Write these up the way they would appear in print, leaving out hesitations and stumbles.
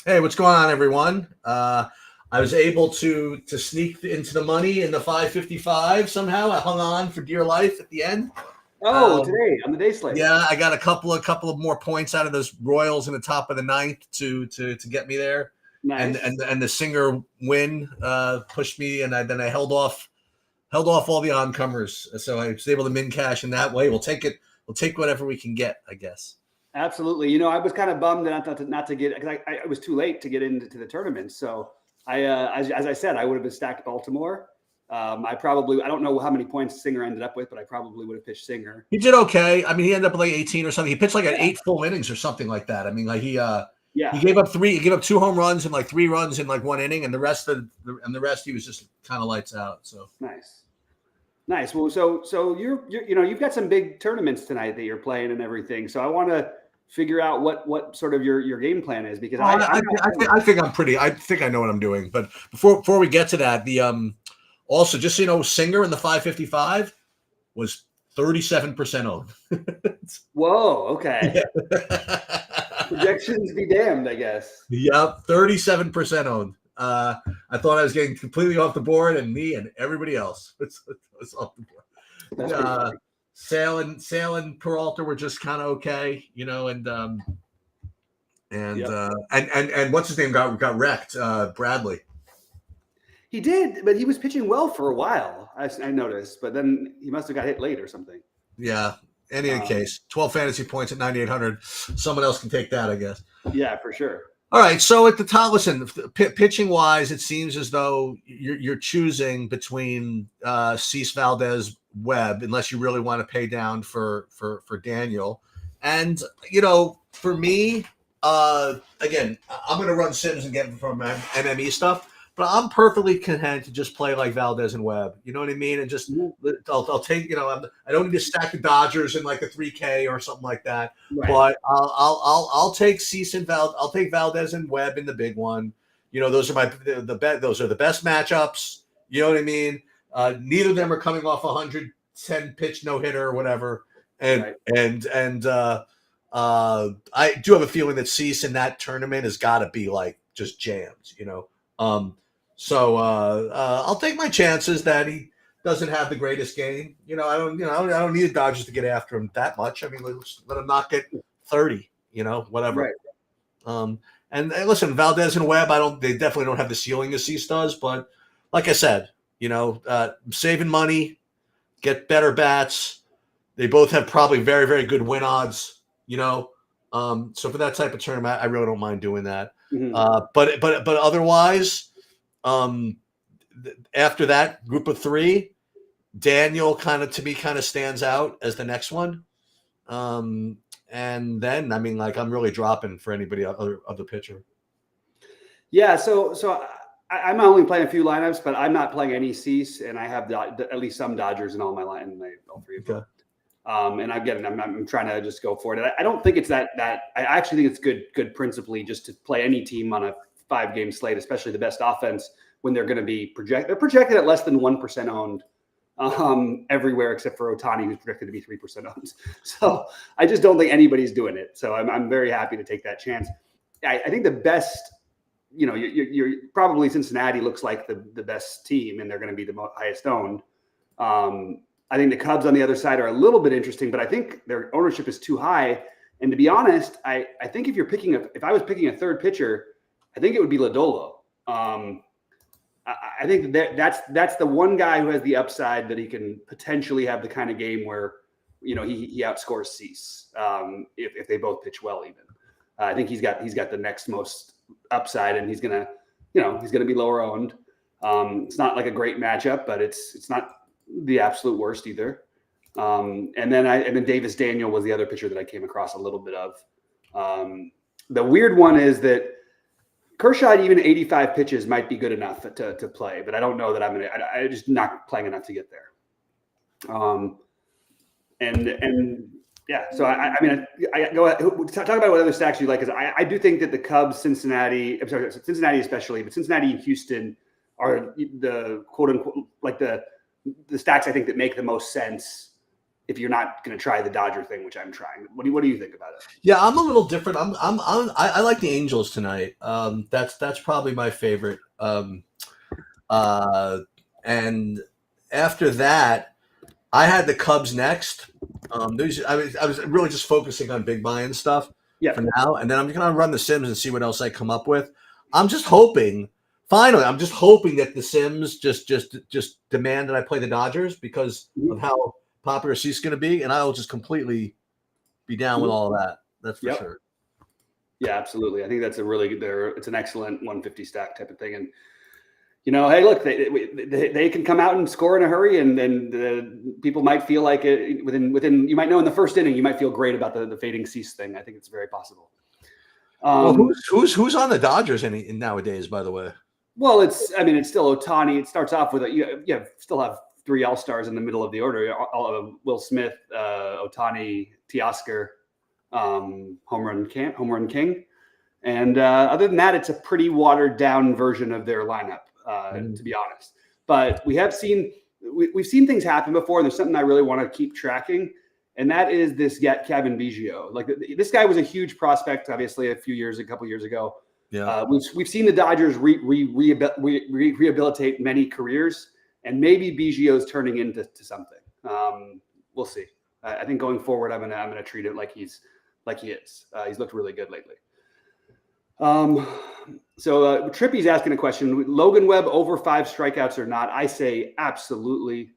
Hey, what's going on, everyone? I was able to sneak into the money in the 555 somehow. I hung on for dear life at the end. Today on the day slate. Yeah, I got a couple of more points out of those Royals in the top of the ninth to get me there. Nice. And the Singer win pushed me, and then I held off all the oncomers, so I was able to min cash in that way. We'll take it. We'll take whatever we can get, I guess. Absolutely. You know, I was kind of bummed not to get, because I was too late to get into the tournament. So as I said, I would have been stacked Baltimore. I don't know how many points Singer ended up with, but I probably would have pitched Singer. He did okay. I mean, he ended up with like 18 or something. He pitched like 8 full innings or something like that. I mean, like he gave up 2 home runs and like 3 runs in like 1 inning, and the rest he was just kind of lights out. So nice. Well, so you've got some big tournaments tonight that you're playing and everything. So I want to figure out what sort of your game plan is, because I think I know what I'm doing. But before we get to that, the also, just so you know, Singer in the 555 was 37% owned. Whoa, okay. Yeah. Projections be damned, I guess. Yep, 37% owned. I thought I was getting completely off the board, and me and everybody else was off the board. Sale and Peralta were just kind of okay, you know, and what's his name got wrecked, Bradley. He did, but he was pitching well for a while, I noticed, but then he must have got hit late or something. Yeah. In any case, 12 fantasy points at 9,800. Someone else can take that, I guess. Yeah, for sure. All right. So at the top, listen, pitching wise, it seems as though you're choosing between Cease, Valdez, Webb, unless you really want to pay down for Daniel. And, you know, for me, again, I'm going to run Sims and get from MME stuff. But I'm perfectly content to just play like Valdez and Webb. You know what I mean? And just I'll take, you know, I don't need to stack the Dodgers in like a 3K or something like that. Right. But I'll take Cease and I'll take Valdez and Webb in the big one. You know, those are those are the best matchups. You know what I mean? Neither of them are coming off 110 pitch no hitter or whatever. And I do have a feeling that Cease in that tournament has got to be like just jams. You know. So I'll take my chances that he doesn't have the greatest game. You know, I don't need the Dodgers to get after him that much. I mean, let him not get 30. You know, whatever. Right. And listen, Valdez and Webb, they definitely don't have the ceiling as Cease does. But like I said, you know, saving money, get better bats. They both have probably very, very good win odds. You know, so for that type of tournament, I really don't mind doing that. Mm-hmm. But otherwise, after that group of 3, Daniel kind of stands out as the next one. And then, I mean, like, I'm really dropping for anybody other pitcher. Yeah. So I'm only playing a few lineups, but I'm not playing any Cease, and I have at least some Dodgers in all my all 3 of them. Okay. And I'm trying to just go for it. I don't think it's that I actually think it's good principally just to play any team on a 5-game slate, especially the best offense, when they're going to be they're projected at less than 1% owned everywhere except for Ohtani, who's projected to be 3% owned. So I just don't think anybody's doing it. So I'm very happy to take that chance. I think the best, you know, you're probably Cincinnati looks like the best team, and they're going to be the highest owned. I think the Cubs on the other side are a little bit interesting, but I think their ownership is too high. And to be honest, I think if I was picking a third pitcher, I think it would be Lodolo. I think that's the one guy who has the upside that he can potentially have the kind of game where, you know, he outscores Cease if they both pitch well. Even I think he's got the next most upside, and he's gonna be lower owned. It's not like a great matchup, but it's not the absolute worst either. And then Davis Daniel was the other pitcher that I came across a little bit of. The weird one is that Kershaw, even 85 pitches might be good enough to play, but I don't know that I'm just not playing enough to get there. Yeah, so I go ahead, talk about what other stacks you like, because I do think that the Cubs, Cincinnati especially, but Cincinnati and Houston are the quote unquote like the stacks I think that make the most sense if you're not going to try the Dodger thing, which I'm trying. What do you think about it? Yeah, I'm a little different. I like the Angels tonight. That's probably my favorite. And after that, I had the Cubs next. I was really just focusing on big buy and stuff for now, and then I'm gonna run the Sims and see what else I come up with. I'm just hoping. Finally, I'm just hoping that the Sims just demand that I play the Dodgers because of how popular Cease going to be, and I will just completely be down with all of that. That's for sure. Yeah, absolutely. I think that's a really good. It's an excellent 150 stack type of thing, and hey, look, they can come out and score in a hurry, and then people might feel like it within. You might know in the first inning, you might feel great about the fading Cease thing. I think it's very possible. Well, who's on the Dodgers nowadays? By the way. Well, it's still Ohtani. It starts off with you still have 3 All-Stars in the middle of the order. Will Smith, Ohtani, Teoscar, home run king. And other than that, it's a pretty watered down version of their lineup, to be honest. But we've seen things happen before, and there's something I really want to keep tracking, and that is this Kevin Biggio. Like this guy was a huge prospect, obviously, a couple years ago. Yeah, we've seen the Dodgers rehabilitate many careers, and maybe Biggio's turning into something. We'll see. I think going forward, I'm gonna treat it like he is. He's looked really good lately. So Trippy's asking a question: Logan Webb over 5 strikeouts or not? I say absolutely.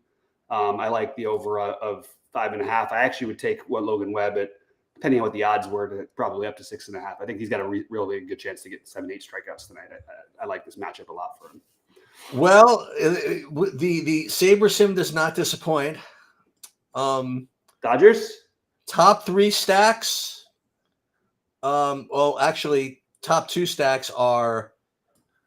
I like the over of 5.5. I actually would take Logan Webb at, depending on what the odds were, probably up to 6.5. I think he's got a really good chance to get 7-8 strikeouts tonight. I like this matchup a lot for him. Well, the Sabre Sim does not disappoint. Dodgers top 3 stacks. Well, actually, top 2 stacks are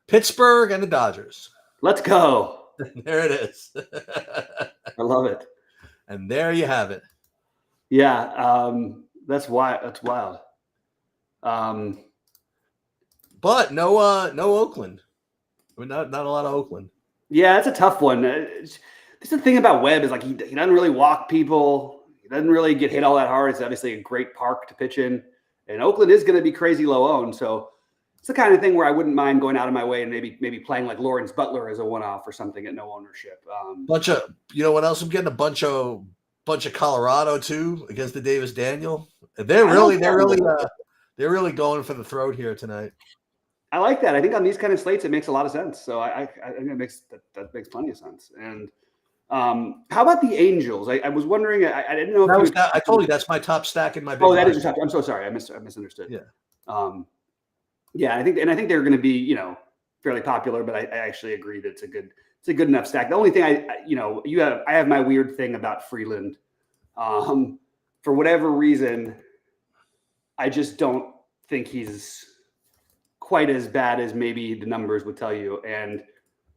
Pittsburgh and the Dodgers. Let's go. There it is. I love it. And there you have it. Yeah. That's wild. But no Oakland. I mean, not a lot of Oakland. Yeah, it's a tough one. This is the thing about Webb is like he doesn't really walk people. He doesn't really get hit all that hard. It's obviously a great park to pitch in, and Oakland is going to be crazy low owned. So it's the kind of thing where I wouldn't mind going out of my way and maybe playing like Lawrence Butler as a one-off or something at no ownership. Bunch of what else? I'm getting a bunch of Colorado too against the Davis Daniel. They're really going for the throat here tonight. I like that. I think on these kind of slates, it makes a lot of sense. So I think that makes plenty of sense. And how about the Angels? I was wondering. I didn't know. I told you that's my top stack in my. Oh, that is your top. I'm so sorry. I misunderstood. Yeah. Yeah. I think they're going to be fairly popular, but I actually agree that it's a good enough stack. The only thing I have my weird thing about Freeland. For whatever reason, I just don't think he's quite as bad as maybe the numbers would tell you. And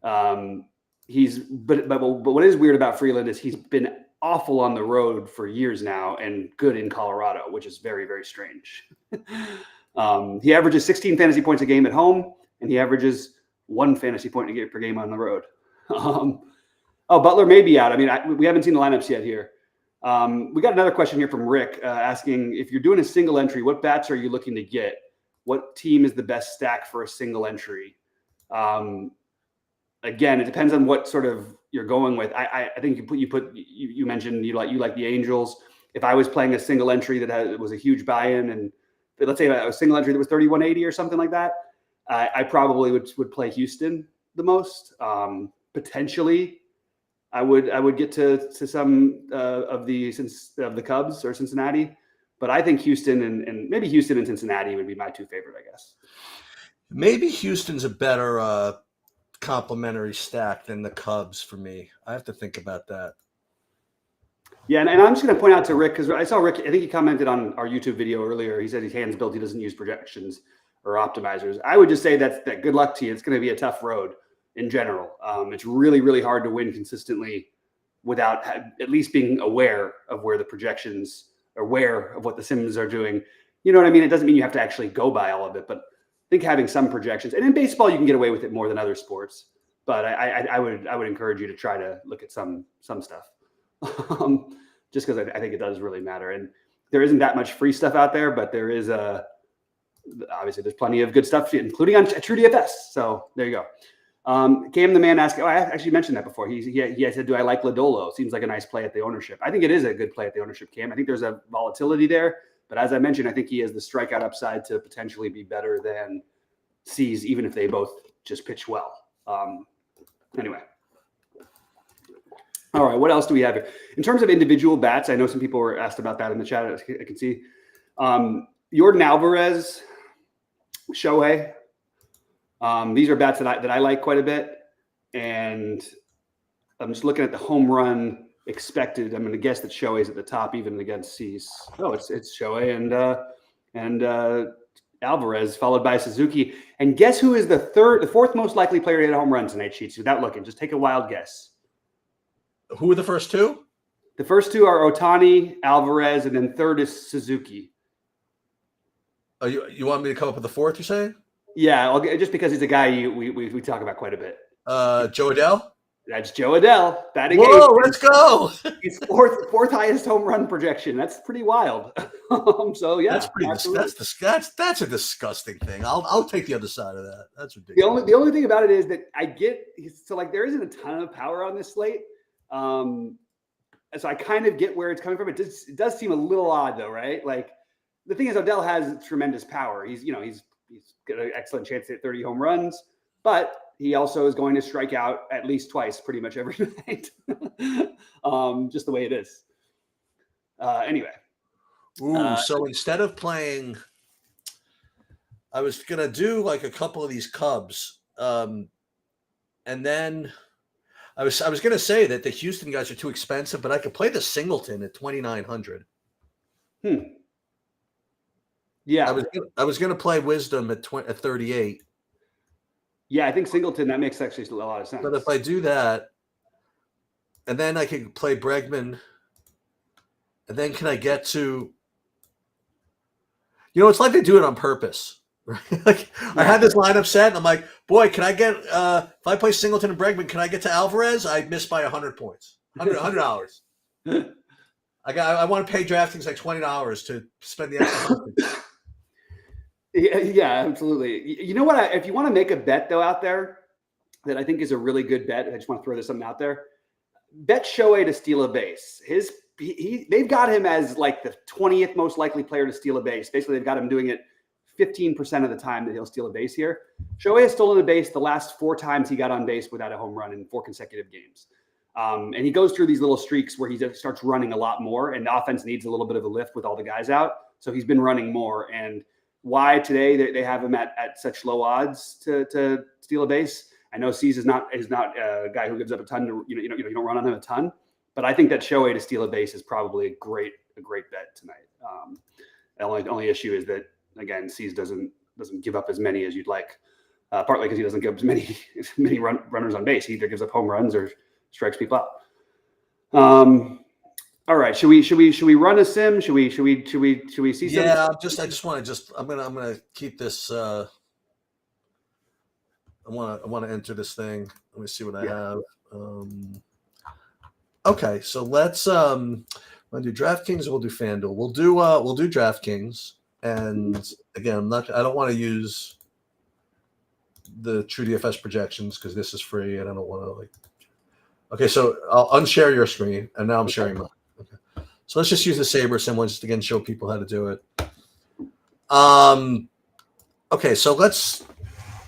but what is weird about Freeland is he's been awful on the road for years now and good in Colorado, which is very, very strange. He averages 16 fantasy points a game at home, and he averages 1 fantasy point per game on the road. Butler may be out. I mean, we haven't seen the lineups yet here. We got another question here from Rick asking, if you're doing a single entry, what bats are you looking to get? What team is the best stack for a single entry? Again, it depends on what sort of you're going with. I think you mentioned you like the Angels. If I was playing a single entry that was a huge buy-in, and let's say a single entry that was 3180 or something like that, I probably would play Houston the most. Potentially, I would get to some of the Cubs or Cincinnati. But I think Houston and maybe Houston and Cincinnati would be my 2 favorite, I guess. Maybe Houston's a better complementary stack than the Cubs for me. I have to think about that. Yeah, and I'm just going to point out to Rick, because I saw Rick, I think he commented on our YouTube video earlier. He said his hands built, he doesn't use projections or optimizers. I would just say that good luck to you. It's going to be a tough road in general. It's really, really hard to win consistently without at least being aware of where the projections, aware of what the Sims are doing. You know what I mean? It doesn't mean you have to actually go by all of it, but I think having some projections, and in baseball, you can get away with it more than other sports, but I would encourage you to try to look at some stuff. just because I think it does really matter. And there isn't that much free stuff out there, but there is obviously there's plenty of good stuff, including on TrueDFS. So there you go. Cam the man asked, I actually mentioned that before. He said, do I like Lodolo? Seems like a nice play at the ownership. I think it is a good play at the ownership, Cam. I think there's a volatility there. But as I mentioned, I think he has the strikeout upside to potentially be better than C's, even if they both just pitch well. Anyway. All right, what else do we have here? In terms of individual bats, I know some people were asked about that in the chat. I can see. Jordan Alvarez, Shohei. These are bats that I like quite a bit. And I'm just looking at the home run expected. I'm going to guess that Shohei's at the top, even against Cease. Oh, it's Shohei and Alvarez, followed by Suzuki. And guess who is the fourth most likely player to hit a home run tonight, Cheats? Without looking, just take a wild guess. Who are the first two? The first two are Ohtani, Alvarez, and then third is Suzuki. Oh, you want me to come up with the fourth? You're saying? Yeah, just because he's a guy we talk about quite a bit. Joe Adele. That's Joe Adele. Batting Whoa, let's go! He's fourth highest home run projection. That's pretty wild. So yeah, that's pretty. That's a disgusting thing. I'll take the other side of that. That's ridiculous. The only thing about it is that there isn't a ton of power on this slate. So I kind of get where it's coming from. It does seem a little odd though, right? Like the thing is, Odell has tremendous power. He's got an excellent chance to hit 30 home runs, but he also is going to strike out at least twice pretty much every night. Just the way it is. Anyway. So instead of playing, I was going to do like a couple of these Cubs. And then I was going to say that the Houston guys are too expensive, but I could play the Singleton at 2,900. Yeah. I was going to play Wisdom at 38. Yeah, I think Singleton, that makes actually a lot of sense. But if I do that, and then I could play Bregman, and then can I get to, it's like they do it on purpose, right? Like I had this lineup set, and I'm like, boy, can I get, if I play Singleton and Bregman, can I get to Alvarez? I missed by 100 points, $100. I want to pay DraftKings like $20 to spend the extra. Yeah, absolutely. You know what? If you want to make a bet though out there that I think is a really good bet, I just want to throw this something out there. Bet Shohei to steal a base. They've got him as like the 20th most likely player to steal a base. Basically, they've got him doing it 15% of the time that he'll steal a base here. Shohei has stolen a base the last 4 times he got on base without a home run in 4 consecutive games. And he goes through these little streaks where he just starts running a lot more, and the offense needs a little bit of a lift with all the guys out. So he's been running more. And why today they have him at such low odds to steal a base? I know Cease is not a guy who gives up a ton. You don't run on him a ton, but I think that Shohei to steal a base is probably a great bet tonight. The only issue is that again Cease doesn't give up as many as you'd like, partly because he doesn't give up as many runners on base. He either gives up home runs or strikes people out. All right, should we run a sim? Should we see some? Yeah, I just want to I'm gonna keep this. I want to enter this thing. Let me see what I have. Okay, so let's do DraftKings or we'll do FanDuel. We'll do DraftKings, and again, I don't want to use the TrueDFS projections because this is free, and I don't want to Okay, so I'll unshare your screen, and now I'm sharing mine. Okay, so let's just use the Sabre sim just again show people how to do it. Okay, so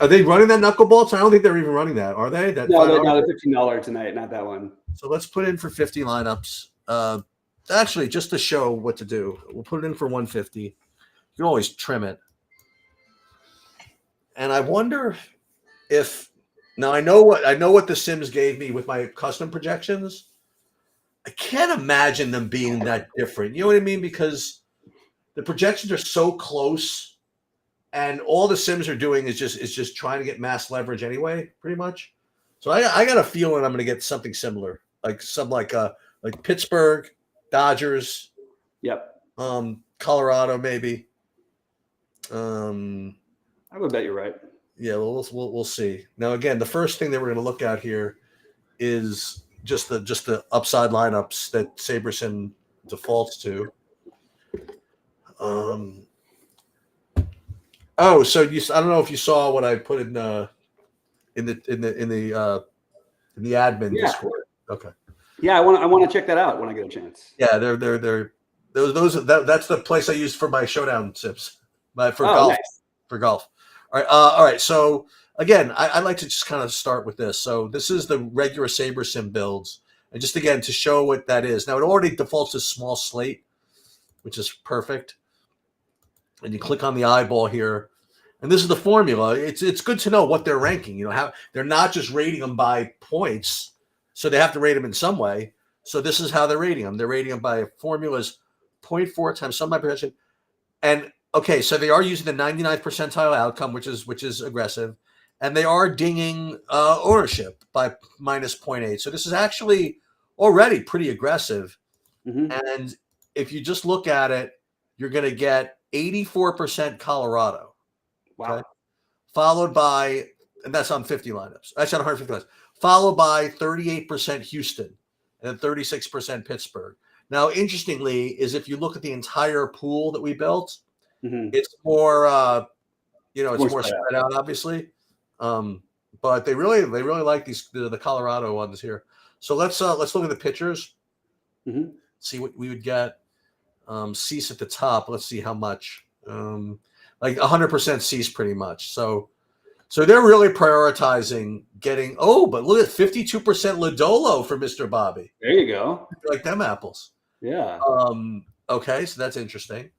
are they running that knuckleball? I don't think they're even running that, are they? No, they're $15 tonight, not that one. So let's put in for 50 lineups. Actually, just to show what to do, we'll put it in for 150. You can always trim it. And I wonder if now I know what the Sims gave me with my custom projections. I can't imagine them being that different. You know what I mean? Because the projections are so close, and all the Sims are doing is just trying to get mass leverage anyway, pretty much. So I got a feeling I'm going to get something similar, like Pittsburgh, Dodgers, Colorado maybe. I would bet you're right. Yeah, we'll see. Now again, the first thing that we're going to look at here is just the upside lineups that SaberSim defaults to. Oh, so I don't know if you saw what I put in the admin Discord. Okay. Yeah, I want to check that out when I get a chance. Yeah, they're that's the place I use for my showdown tips, for golf. Nice. For golf. All right. So again, I'd like to just kind of start with this. So this is the regular SaberSim builds, and just again to show what that is. Now it already defaults to small slate, which is perfect. And you click on the eyeball here, and this is the formula. It's good to know what they're ranking. You know, how they're not just rating them by points, so they have to rate them in some way. So this is how they're rating them. They're rating them by formulas 0.4 times sum by projection. And okay, so they are using the 99th percentile outcome, which is aggressive, and they are dinging ownership by minus 0.8. So this is actually already pretty aggressive. Mm-hmm. And if you just look at it, you're going to get 84% Colorado. Wow. Okay? Followed by, and that's on 50 lineups. That's on 150 lineups. Followed by 38% Houston and 36% Pittsburgh. Now, interestingly, is if you look at the entire pool that we built, it's more, it's more spread out, obviously. But they really like the Colorado ones here. So let's look at the pitchers. Mm-hmm. See what we would get. Cease at the top. Let's see how much. Like 100% cease, pretty much. So they're really prioritizing getting. Oh, but look at 52% Lodolo for Mr. Bobby. There you go. Like them apples. Yeah. Okay, so that's interesting.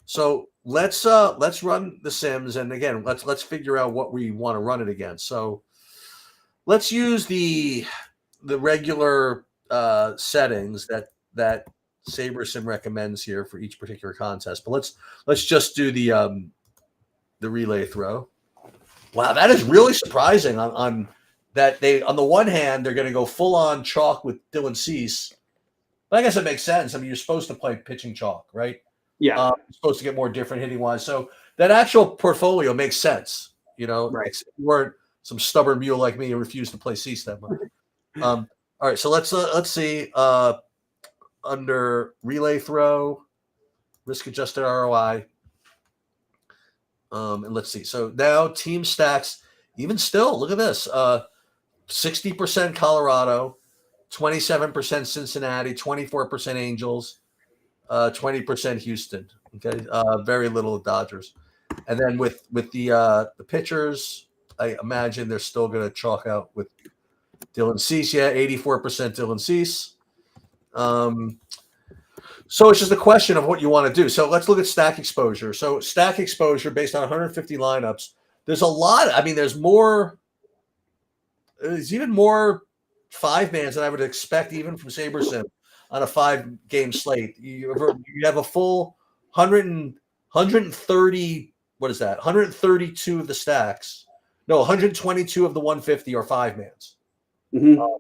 So let's run the Sims, and again, let's figure out what we want to run it against. So let's use the regular settings that SaberSim recommends here for each particular contest. But let's just do the relay throw. Wow, that is really surprising on that they on the one hand they're going to go full on chalk with Dylan Cease. But I guess it makes sense. I mean, you're supposed to play pitching chalk, right? Yeah. You're supposed to get more different hitting wise. So that actual portfolio makes sense. You know, right. If you weren't some stubborn mule like me who refused to play Cease that much. All right, so let's see. Under relay throw, risk adjusted ROI. And let's see. So now team stacks, even still, look at this. 60% Colorado, 27% Cincinnati, 24% Angels, 20% Houston. Okay. Very little Dodgers. And then with the pitchers, I imagine they're still gonna chalk out with Dylan Cease. Yeah, 84% Dylan Cease. So it's just a question of what you want to do. So let's look at stack exposure. So stack exposure based on 150 lineups. There's a lot. I mean, there's even more 5-mans than I would expect even from SaberSim on a 5-game slate. You have a full 130. What is that? 132 of the stacks. No, 122 of the 150 are 5-mans. To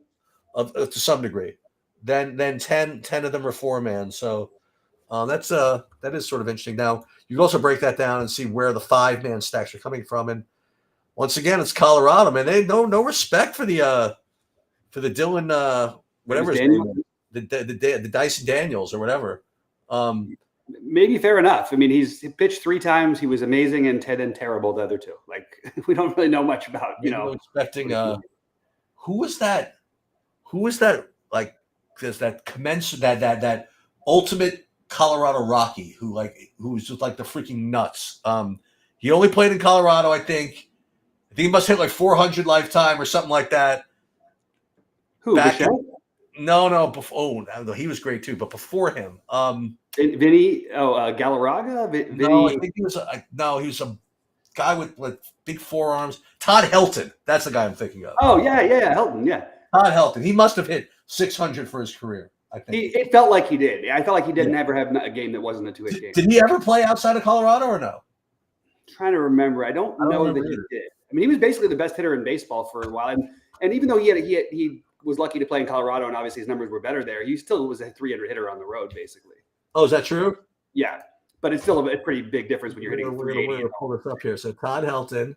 some degree. Then 10 of them are 4-man. So that is sort of interesting. Now you can also break that down and see where the 5-man stacks are coming from. And once again, it's Colorado, man. They no respect for the Dylan whatever his name is, the Dyson Daniels or whatever. Maybe fair enough. I mean, he pitched 3 times. He was amazing and terrible the other 2. Like we don't really know much about. Expecting who was that? Like that ultimate Colorado Rocky who's just like the freaking nuts. He only played in Colorado, I think he must hit like 400 lifetime or something like that. Who? No. Before, he was great too, but before him, Vinny. Galarraga. Vinny. No, I think he was a guy with big forearms. Todd Helton. That's the guy I'm thinking of. Oh yeah, Helton. Yeah. Todd Helton. He must have hit 600 for his career, I think. It felt like he did. I felt like he didn't ever have a game that wasn't a 2-hit game. Did he ever play outside of Colorado or no? I'm trying to remember. I don't know that he did. I mean, he was basically the best hitter in baseball for a while. And even though he was lucky to play in Colorado and obviously his numbers were better there, he still was a 300 hitter on the road, basically. Oh, is that true? Yeah. But it's still a pretty big difference when you're hitting 380. We're going to pull this up here. So Todd Helton.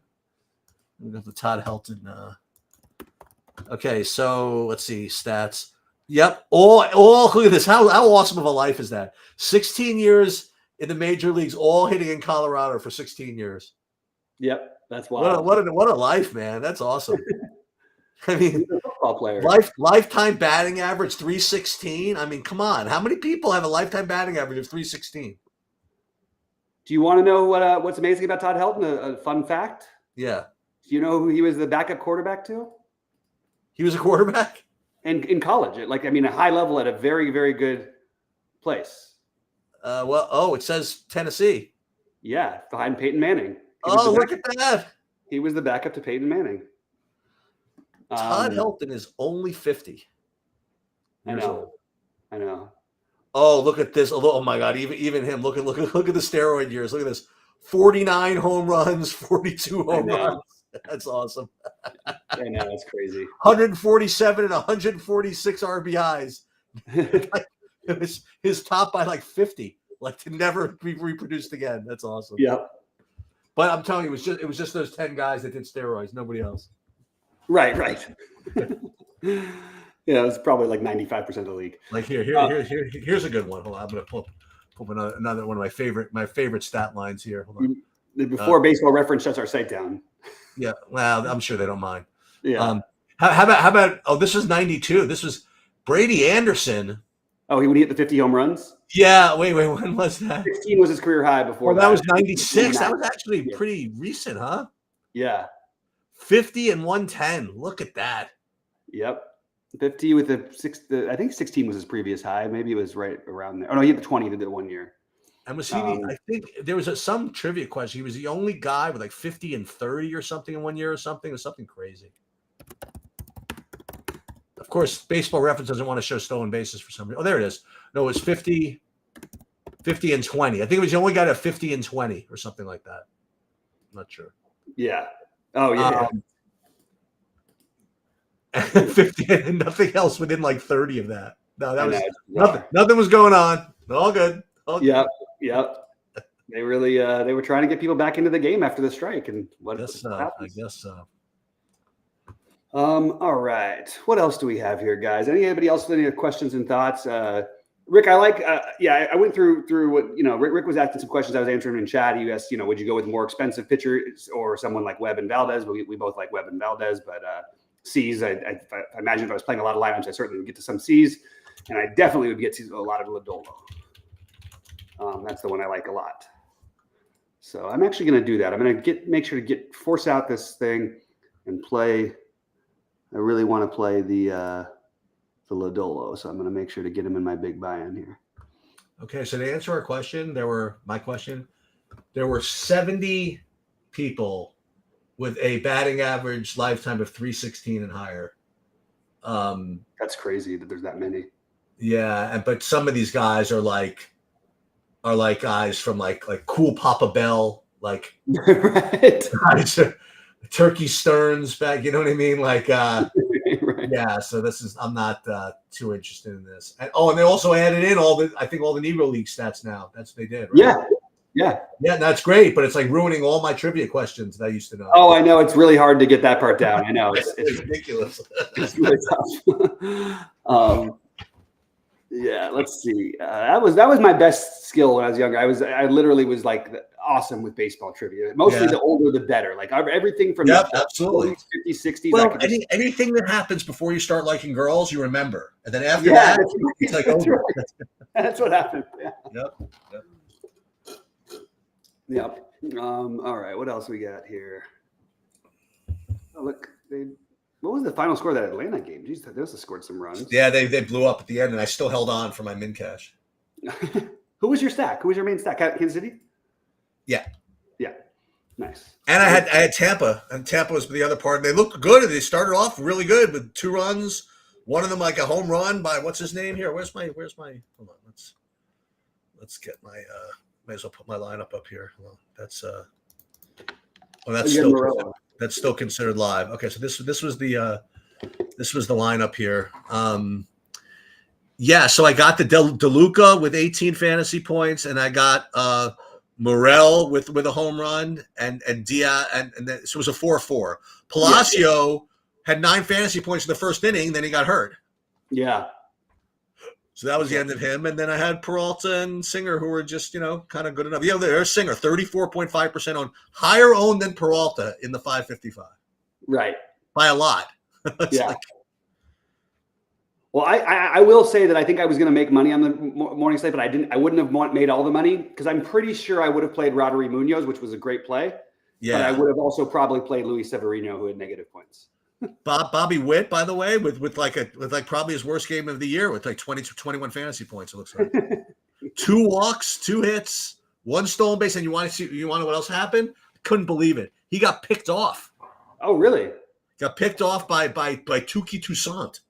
We got the Todd Helton. Okay, so let's see stats. Yep. All look at this. How awesome of a life is that? 16 years in the major leagues, all hitting in Colorado for 16 years. Yep, that's wild. What a life, man. That's awesome. I mean, He's a football player. Lifetime batting average 316. I mean, come on. How many people have a lifetime batting average of 316? Do you want to know what's amazing about Todd Helton? A fun fact? Yeah. Do you know who he was the backup quarterback to? He was a quarterback? And in college, a high level at a very, very good place. It says Tennessee. Yeah, behind Peyton Manning. Look at that. He was the backup to Peyton Manning. Todd Helton is only 50. I know. Oh, look at this. Oh my God. Even him. Look at the steroid years. Look at this. 49 home runs, 42 home runs. That's awesome. I know, it's crazy. 147 and 146 RBIs. It was his top by like 50, like to never be reproduced again. That's awesome. Yep. But I'm telling you, it was just those 10 guys that did steroids, nobody else. Right. Yeah, it's probably like 95% of the league. Like here's a good one. Hold on, I'm gonna pull up another one of my favorite stat lines here. Hold on. Before Baseball Reference shuts our site down. Yeah, well, I'm sure they don't mind. Yeah. How about? Oh, this was 92. This was Brady Anderson. Oh, when he hit the 50 home runs? Yeah. Wait. When was that? 16 was his career high before that. That was 96. That was actually pretty recent, huh? Yeah. 50 and 110. Look at that. Yep. 50 with I think 16 was his previous high. Maybe it was right around there. Oh no, he hit the 20 to the 1 year. And was he? I think there was some trivia question. He was the only guy with like 50 and 30 or something in 1 year or something. It was something crazy. Of course, Baseball Reference doesn't want to show stolen bases for some reason. Oh, there it is. No, it was 50 and 20. I think it was the only guy to have 50 and 20 or something like that. I'm not sure. Yeah. Oh, yeah. 50 and nothing else within like 30 of that. No, that was nothing. Nothing was going on. All good. Yep. They really they were trying to get people back into the game after the strike, and I guess so. All right. What else do we have here, guys? Anybody else with any questions and thoughts? Rick, I went through what, Rick was asking some questions. I was answering in chat. He asked, would you go with more expensive pitchers or someone like Webb and Valdez? We both like Webb and Valdez, but C's, I imagine if I was playing a lot of lineups, I certainly would get to some C's, and I definitely would get to a lot of Lodolo. That's the one I like a lot. So I'm actually going to do that. I'm going to make sure to force out this thing and play. I really want to play the Lodolo, so I'm going to make sure to get him in my big buy-in here. Okay, so to answer our question, there were 70 people with a batting average lifetime of 316 and higher. That's crazy that there's that many. Yeah, but some of these guys are like guys from like Cool Papa Bell, like right. Guys, Turkey Stearns back. You know what I mean? Like, right. Yeah. So I'm not too interested in this. And they also added in all the Negro League stats now. That's what they did. Right? Yeah. That's great, but it's like ruining all my trivia questions that I used to know. Oh, I know. It's really hard to get that part down. I know it's ridiculous. It's really tough. Yeah, let's see. That was my best skill when I was younger. I literally was like awesome with baseball trivia. Mostly the older the better. Like everything from absolutely 50s, 60s. Well, anything that happens before you start liking girls, you remember, and then after that, it's like that's what happened. Yeah. Yep. All right. What else we got here? Oh, look, what was the final score of that Atlanta game? Jeez, they also scored some runs. Yeah, they blew up at the end, and I still held on for my min cash. Who was your stack? Who was your main stack? Kansas City? Yeah. Nice. And I had Tampa, and Tampa was the other part. They looked good. They started off really good with 2 runs. One of them like a home run by what's his name here? Where's my? Hold on. Let's get my. May as well put my lineup up here. Well, that's still considered live. Okay, so this was the lineup here. So I got the DeLuca with 18 fantasy points, and I got Morel with a home run, and Diaz, and then, so it was a 4-4. Palacio had 9 fantasy points in the first inning, then he got hurt. Yeah. So that was the end of him. And then I had Peralta and Singer, who were just, kind of good enough. Yeah, there's Singer, 34.5% owned, higher owned than Peralta in the 555. Right. By a lot. Yeah. Well, I will say that I think I was going to make money on the morning slate, but I wouldn't have made all the money because I'm pretty sure I would have played Rodri Munoz, which was a great play. Yeah. But I would have also probably played Luis Severino, who had negative points. Bobby Witt, by the way, with probably his worst game of the year with like 20 to 21 fantasy points. It looks like 2 walks, 2 hits, 1 stolen base, and you want to know what else happened? Couldn't believe it. He got picked off. Oh, really? Got picked off by Tuki Toussaint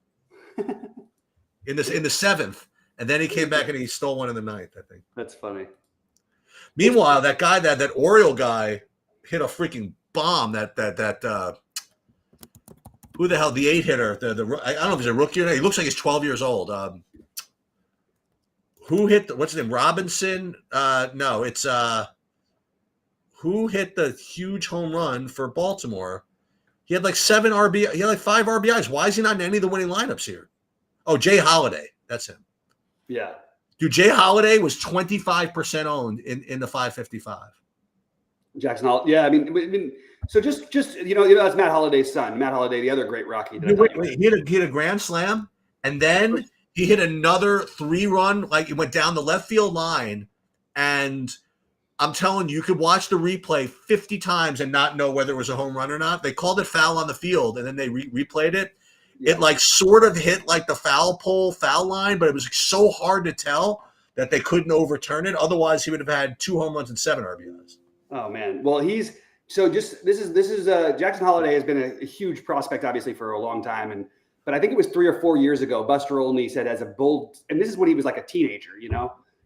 in the 7th, and then he came back and he stole one in the 9th. I think that's funny. Meanwhile, that guy, that Oriole guy, hit a freaking bomb. Who the hell? The 8-hitter. I don't know if he's a rookie or not. He looks like he's 12 years old. Who hit what's his name? Robinson? No, it's who hit the huge home run for Baltimore? He had like 7 RBI. He had like 5 RBIs. Why is he not in any of the winning lineups here? Oh, Jay Holiday. That's him. Yeah. Dude, Jay Holiday was 25% owned in the 555. Jackson Holiday. Yeah, I mean, so just that's Matt Holiday's son. Matt Holiday, the other great Rocky. Wait, he hit a grand slam, and then he hit another 3-run, like it went down the left field line, and I'm telling you, you could watch the replay 50 times and not know whether it was a home run or not. They called it foul on the field, and then they replayed it. Yeah. It like sort of hit like the foul line, but it was so hard to tell that they couldn't overturn it. Otherwise, he would have had 2 home runs and 7 RBIs. Oh man, well this is Jackson Holiday has been a huge prospect obviously for a long time, but I think it was 3 or 4 years ago, Buster Olney said as a bold, and this is when he was like a teenager,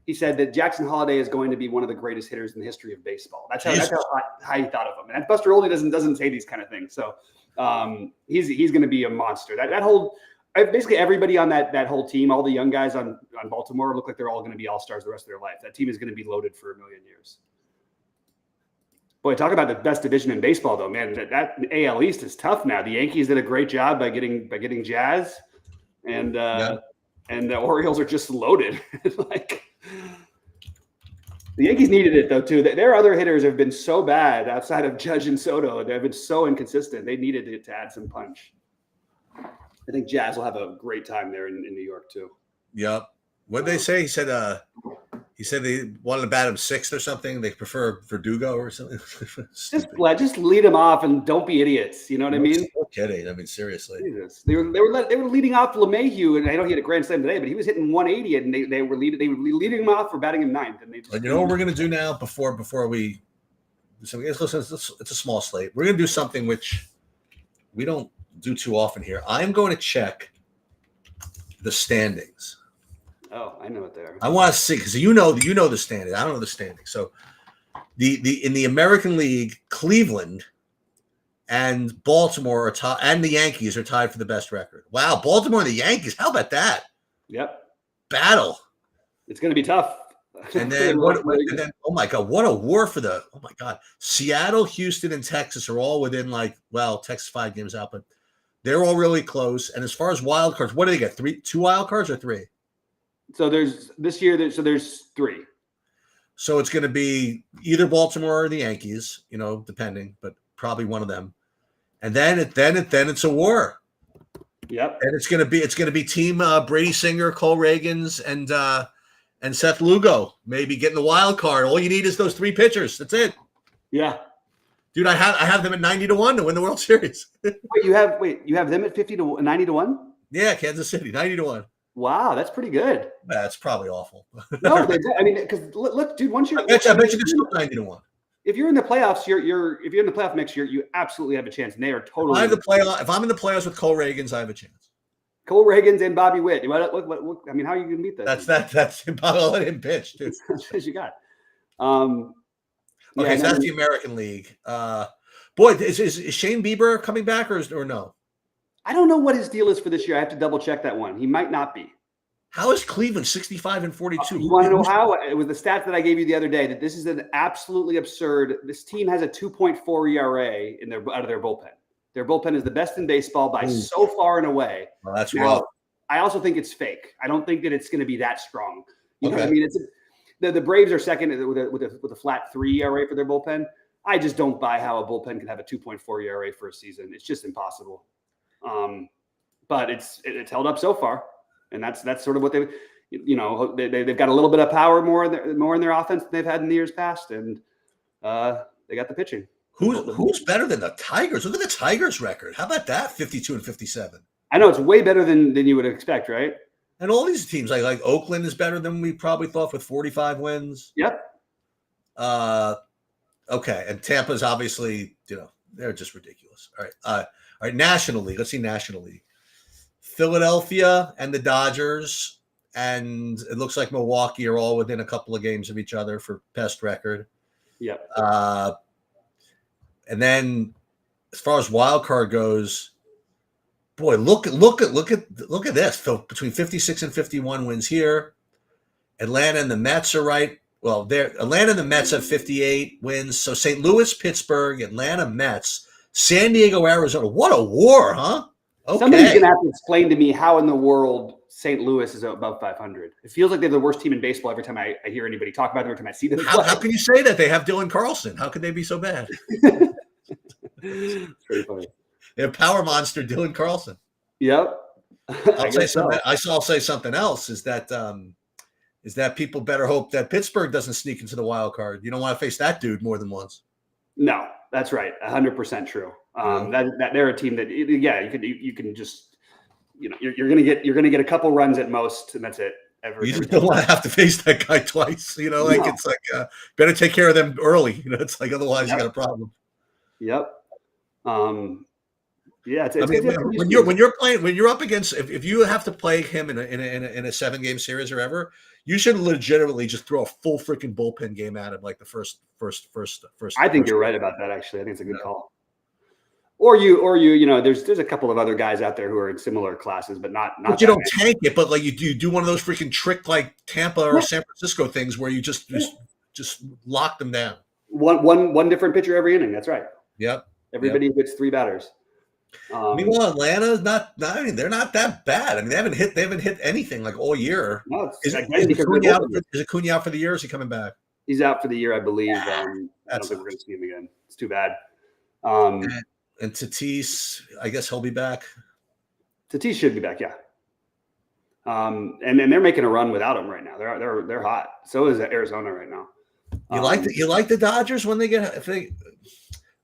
he said that Jackson Holiday is going to be one of the greatest hitters in the history of baseball. That's how he thought of him. And Buster Olney doesn't say these kind of things. So he's going to be a monster. That whole basically everybody on that whole team, all the young guys on Baltimore look like they're all going to be all-stars the rest of their life. That team is going to be loaded for a million years. Boy, talk about the best division in baseball, though, man. That AL East is tough now. The Yankees did a great job by getting Jazz, and the Orioles are just loaded. Like the Yankees needed it though too. Their other hitters have been so bad outside of Judge and Soto. They've been so inconsistent. They needed it to add some punch. I think Jazz will have a great time there in New York too. Yep. What did they say? He said they wanted to bat him 6th or something. They prefer Verdugo or something. just lead him off and don't be idiots. You know what I mean? No kidding. I mean, seriously. Jesus. They were leading off LeMahieu, and I know he had a grand slam today, but he was hitting 180, and they were leading him off for batting him 9th. And you know what we're gonna do now before we do something? Listen, it's a small slate. We're gonna do something which we don't do too often here. I'm going to check the standings. Oh, I know what they are. I want to see because you know the standings. I don't know the standings. So in the American League, Cleveland and Baltimore are tied, and the Yankees are tied for the best record. Wow, Baltimore and the Yankees. How about that? Yep. Battle. It's going to be tough. And then oh my God, what a war for oh my God. Seattle, Houston, and Texas are all within Texas 5 games out, but they're all really close. And as far as wild cards, what do they get? 2 wild cards or 3? So there's 3. So it's going to be either Baltimore or the Yankees, depending, but probably one of them. And then it's a war. Yep. And it's going to be team Brady Singer, Cole Reagans, and Seth Lugo maybe getting the wild card. All you need is those 3 pitchers. That's it. Yeah. Dude, I have them at 90-1 to win the World Series. You have them at 90-1? Yeah, Kansas City, 90-1. Wow, that's pretty good. That's probably awful. No, I mean, because look, dude, once you're, I bet you can still 90-1. If you're in the playoffs, if you're in the playoff mix, you absolutely have a chance. And they are totally. If I'm in the playoffs with Cole Reagans, I have a chance. Cole Reagans and Bobby Witt. What, I mean, how are you going to beat that? That's I'll let him pitch too. That's what you got. Okay, so that's the American League. Boy, is Shane Bieber coming back or no? I don't know what his deal is for this year. I have to double check that one. He might not be. How is Cleveland 65-42? You want to know how? It was the stat that I gave you the other day that this is an absolutely absurd. This team has a 2.4 ERA out of their bullpen. Their bullpen is the best in baseball by so far and away. Well, that's rough. I also think it's fake. I don't think that it's going to be that strong. You know Okay. what I mean? It's the Braves are second with a flat 3 ERA for their bullpen. I just don't buy how a bullpen can have a 2.4 ERA for a season. It's just impossible. But it's held up so far, and that's sort of what they've got a little bit of power more in their offense than they've had in the years past, and they got the pitching. Who's better than the Tigers? Look at the Tigers record. How about that? 52-57. I know it's way better than you would expect, right? And all these teams, like Oakland is better than we probably thought with 45 wins. Yep. Okay, and Tampa's obviously, they're just ridiculous. All right. All right, National League. Let's see National League. Philadelphia and the Dodgers, and it looks like Milwaukee are all within a couple of games of each other for best record. Yep. And then as far as wild card goes, boy, look at this. Between 56 and 51 wins here. Atlanta and the Mets are right. Well, Atlanta and the Mets have 58 wins. So St. Louis, Pittsburgh, Atlanta, Mets, San Diego, Arizona. What a war, huh? Okay. Somebody's going to have to explain to me how in the world St. Louis is above 500. It feels like they're the worst team in baseball every time I hear anybody talk about them, every time I see them. How can you say that? They have Dylan Carlson. How could they be so bad? It's pretty funny. They have power monster Dylan Carlson. Yep. I'll say something else is that people better hope that Pittsburgh doesn't sneak into the wild card. You don't want to face that dude more than once. No, that's right. 100% true. That they're a team that, you can just, you're going to get a couple runs at most, and that's it. You just don't want to have to face that guy twice. It's like, better take care of them early. It's like, otherwise you got a problem. Yep. Yeah. When you're playing, when you're up against, if you have to play him in a 7-game series or ever, you should legitimately just throw a full freaking bullpen game at him, like the first. I think you're right about that. Actually, I think it's a good call. Or there's a couple of other guys out there who are in similar classes, but not. But you don't tank it, but like you do one of those freaking trick like Tampa or San Francisco things where you just lock them down. One different pitcher every inning. That's right. Yep. Everybody gets 3 batters. Meanwhile, Atlanta's not. I mean, they're not that bad. I mean, they haven't hit anything like all year. No, is Acuna out for the year? Or is he coming back? He's out for the year, I believe. I don't think we're going to see him again. It's too bad. And Tatis, I guess he'll be back. Tatis should be back, yeah. And then they're making a run without him right now. They're hot. So is Arizona right now. You like the Dodgers when they get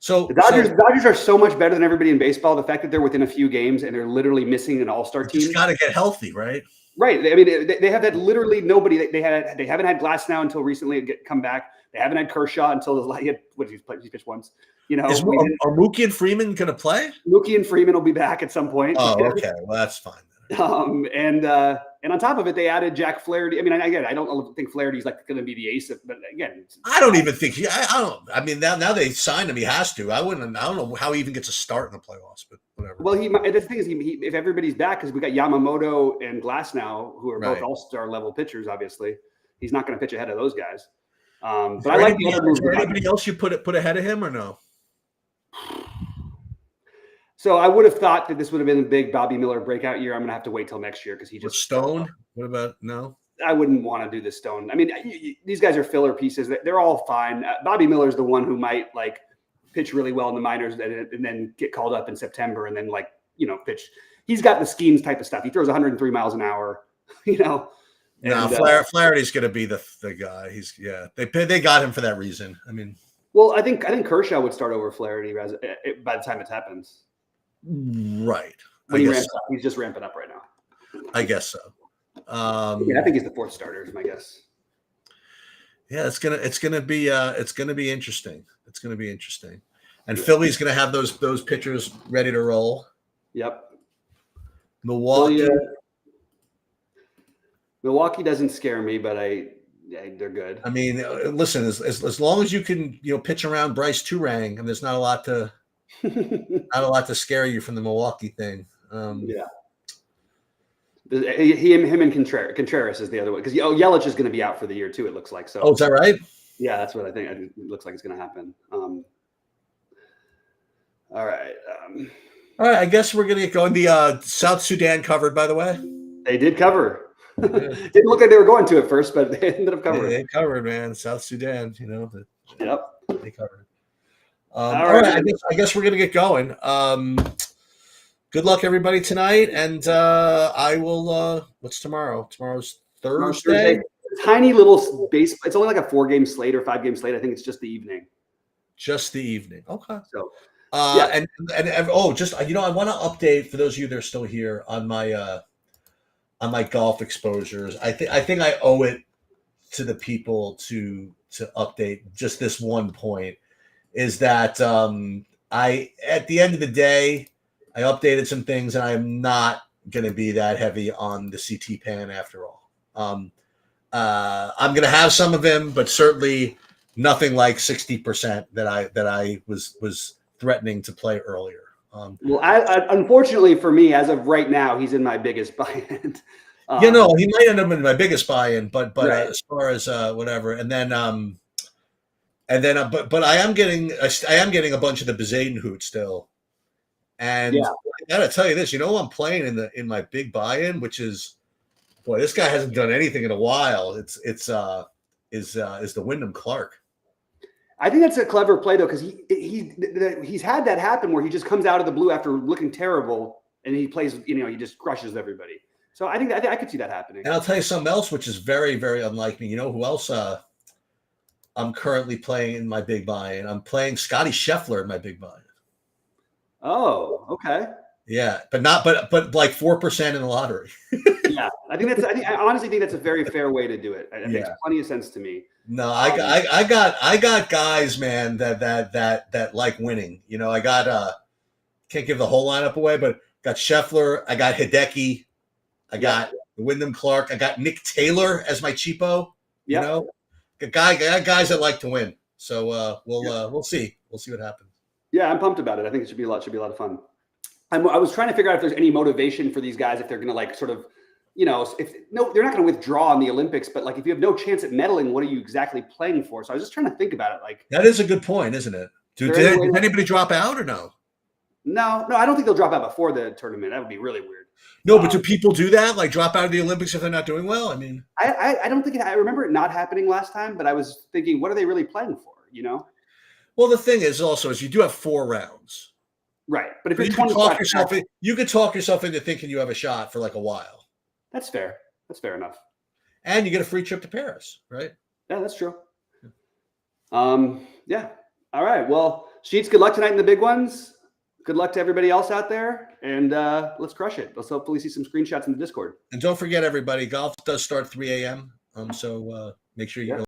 So the Dodgers are so much better than everybody in baseball. The fact that they're within a few games and they're literally missing an all-star team. Just got to get healthy, right? Right. I mean, they have had literally nobody. They haven't had Glasnow until recently come back. They haven't had Kershaw until he pitched once. Are Mookie and Freeman going to play? Mookie and Freeman will be back at some point. Oh, okay. Well, that's fine. And on top of it, they added Jack Flaherty. I mean, again, I don't think Flaherty's like going to be the ace, but again, I don't even think I don't. I mean, now they signed him. He has to. I don't know how he even gets a start in the playoffs, but whatever. Well, the thing is, if everybody's back, because we got Yamamoto and Glasnow, who are both all-star level pitchers. Obviously, he's not going to pitch ahead of those guys. But I like the other moves. Is there anybody else you put ahead of him or no? So I would have thought that this would have been a big Bobby Miller breakout year. I'm going to have to wait till next year because he just Stone. What about no? I wouldn't want to do the Stone. I mean, these guys are filler pieces. They're all fine. Bobby Miller's the one who might like pitch really well in the minors and then get called up in September and then pitch. He's got the schemes type of stuff. He throws 103 miles an hour. Flaherty's going to be the guy. They got him for that reason. I mean, well, I think Kershaw would start over Flaherty by the time it happens. Right. He's just ramping up right now. I guess so. I think he's the 4th starter, is my guess. Yeah, it's gonna be interesting. It's gonna be interesting. And Philly's gonna have those pitchers ready to roll. Yep. Milwaukee doesn't scare me, but they're good. I mean, listen, as long as you can pitch around Bryce Turang, and there's not a lot to scare you from the Milwaukee thing. Him and Contreras is the other one because Yelich is going to be out for the year too. It looks like so. Oh, is that right? Yeah, that's what I think. It looks like it's going to happen. All right. All right. I guess we're going to get going. The South Sudan covered, by the way. They did cover. Yeah. Didn't look like they were going to at first, but they ended up covering. They covered, man. South Sudan, Yep. They covered. All right. right. I guess we're gonna get going. Good luck, everybody, tonight. And I will. What's tomorrow? Tomorrow's Thursday. Tiny little base. It's only like a 4-game slate or 5-game slate. I think it's just the evening. Just the evening. Okay. So. And just I want to update for those of you that are still here on my golf exposures. I think I owe it to the people to update just this one point. Is that at the end of the day, I updated some things, and I'm not going to be that heavy on the CT pan after all. I'm going to have some of them, but certainly nothing like 60% that I was threatening to play earlier. Well, I unfortunately for me, as of right now, he's in my biggest buy-in. He might end up in my biggest buy-in, but right. As far as whatever, but I am getting a bunch of the Bezaden hoot still, and I gotta tell you this, I'm playing in my big buy-in, which is, boy, this guy hasn't done anything in a while. It's the Wyndham Clark. I think that's a clever play though, because he's had that happen where he just comes out of the blue after looking terrible, and he plays, he just crushes everybody. So I think I could see that happening. And I'll tell you something else, which is very, very unlike me. You know who else I'm currently playing in my big buy-in? I'm playing Scotty Scheffler in my big buy-in. Oh, okay. Yeah, but like 4% in the lottery. Yeah, I honestly think that's a very fair way to do it. It makes plenty of sense to me. No, I got guys, man, that like winning. I got can't give the whole lineup away, but got Scheffler, I got Hideki, I got Wyndham Clark, I got Nick Taylor as my cheapo. Got guys that like to win. So we'll see what happens. Yeah, I'm pumped about it. I think it should be a lot of fun. I was trying to figure out if there's any motivation for these guys, if they're going to like sort of, they're not going to withdraw in the Olympics, but like if you have no chance at medaling, what are you exactly playing for? So I was just trying to think about it. Like, that is a good point, isn't it? Did anybody drop out or no? No, I don't think they'll drop out before the tournament. That would be really weird. No, but do people do that? Like drop out of the Olympics if they're not doing well? I mean, I don't think I remember it not happening last time, but I was thinking, what are they really playing for? Well, the thing is also you do have 4 rounds. Right. But if you're you could talk yourself into thinking you have a shot for like a while. That's fair. That's fair enough. And you get a free trip to Paris, right? Yeah, that's true. Yeah. All right. Well, Sheets, good luck tonight in the big ones. Good luck to everybody else out there. And let's crush it. Let's hopefully see some screenshots in the Discord. And don't forget, everybody, golf does start 3 a.m. So make sure you